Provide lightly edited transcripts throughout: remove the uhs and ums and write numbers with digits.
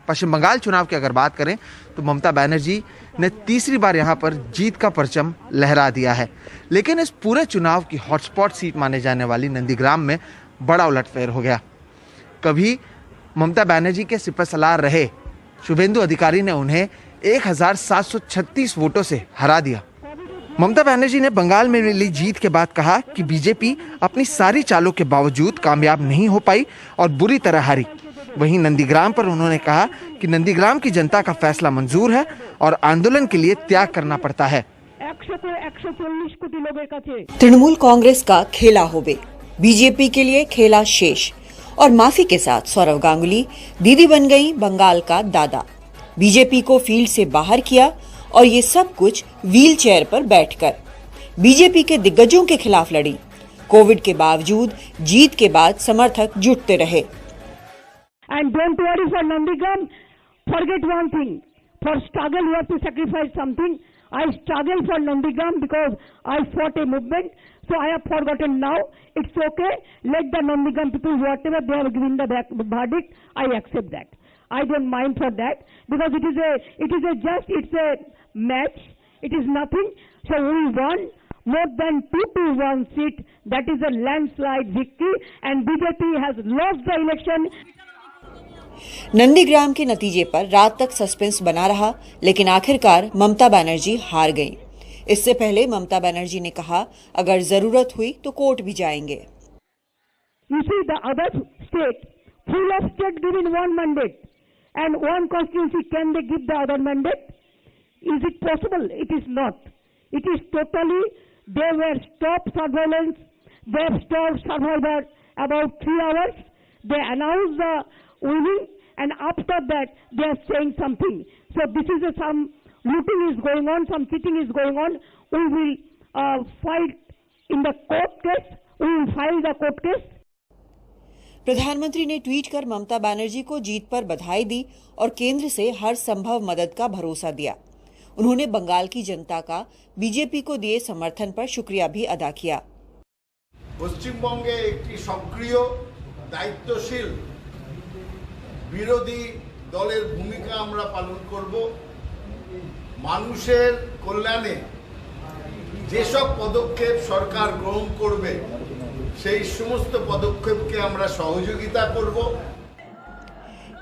पश्चिम बंगाल चुनाव की अगर बात करें तो ममता बनर्जी ने तीसरी बार यहां पर जीत का परचम लहरा दिया है। लेकिन इस पूरे चुनाव की हॉटस्पॉट सीट माने जाने वाली नंदीग्राम में बड़ा उलटफेर हो गया। कभी ममता बनर्जी के सिपहसालार रहे शुभेंदु अधिकारी ने उन्हें 1736 वोटों से हरा दिया। ममता बनर्जी ने बंगाल में मिली जीत के बाद कहा कि बीजेपी अपनी सारी चालों के बावजूद कामयाब नहीं हो पाई और बुरी तरह हारी। वहीं नंदीग्राम पर उन्होंने कहा कि नंदीग्राम की जनता का फैसला मंजूर है और आंदोलन के लिए त्याग करना पड़ता है। तृणमूल कांग्रेस का खेला होबे, बीजेपी के लिए खेला शेष और माफी के साथ सौरव गांगुली दीदी बन गई बंगाल का दादा। बीजेपी को फील्ड से बाहर किया और ये सब कुछ व्हील चेयर पर बैठकर बीजेपी के दिग्गजों के खिलाफ लड़ी। कोविड के बावजूद जीत के बाद समर्थक जुटते रहे। And don't worry for Nandigram. Forget one thing. For struggle, you have to sacrifice something. I struggle for Nandigram because I fought a movement. So I have forgotten now. It's okay. Let the Nandigram people, whatever they have given the verdict, I accept that. I don't mind for that because it's a match. It is nothing. So we won more than 2-1 seat. That is a landslide victory. And BJP has lost the election. Nandigram के नतीजे पर रात तक suspense बना रहा, लेकिन आखिरकार ममता बनर्जी हार गईं। इससे पहले ममता बनर्जी ने कहा, अगर जरूरत हुई तो कोर्ट भी जाएंगे। You see the other state, full of state giving one mandate and one constituency, can they give the other mandate? Is it possible? It is not. It is totally, they were stopped surveillance, they have stopped survivor about 3 hours, they announced the winning and after that they are saying something. So this is some looting is going on, some cheating is going on. We will fight in the court case, we will file the court case. प्रधानमंत्री ने tweet कर ममता बनर्जी को जीत पर बधाई दी और केंद्र से हर संभव मदद का भरोसा दिया। उन्होंने बंगाल की जनता का बीजेपी को दिए समर्थन पर शुक्रिया भी अदा किया। পশ্চিমবঙ্গে একটি সক্রিয় দায়িত্বশীল বিরোধী দলের ভূমিকা আমরা পালন করব। মানুষের কল্যাণে যেসব পদক্ষেপ সরকার গ্রহণ করবে সেই সমস্ত পদক্ষেপকে আমরা সহযোগিতা করব।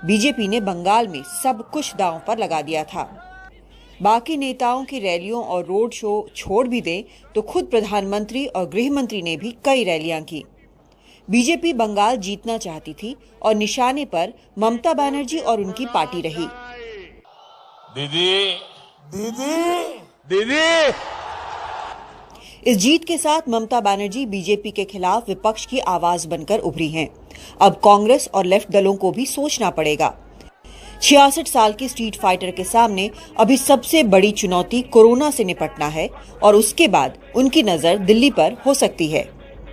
बीजेपी ने बंगाल में सब कुछ दांव पर लगा दिया था। बाकी नेताओं की रैलियों और रोड शो छोड़ भी दें तो खुद प्रधानमंत्री और गृह मंत्री ने भी कई रैलियां की। बीजेपी बंगाल जीतना चाहती थी और निशाने पर ममता बनर्जी और उनकी पार्टी रही। दीदी दीदी दीदी। इस जीत के साथ ममता बनर्जी बीजेपी के खिलाफ विपक्ष की आवाज बनकर उभरी हैं। अब कांग्रेस और लेफ्ट दलों को भी सोचना पड़ेगा। 66 साल की स्ट्रीट फाइटर के सामने अभी सबसे बड़ी चुनौती कोरोना से निपटना है और उसके बाद उनकी नजर दिल्ली पर हो सकती है।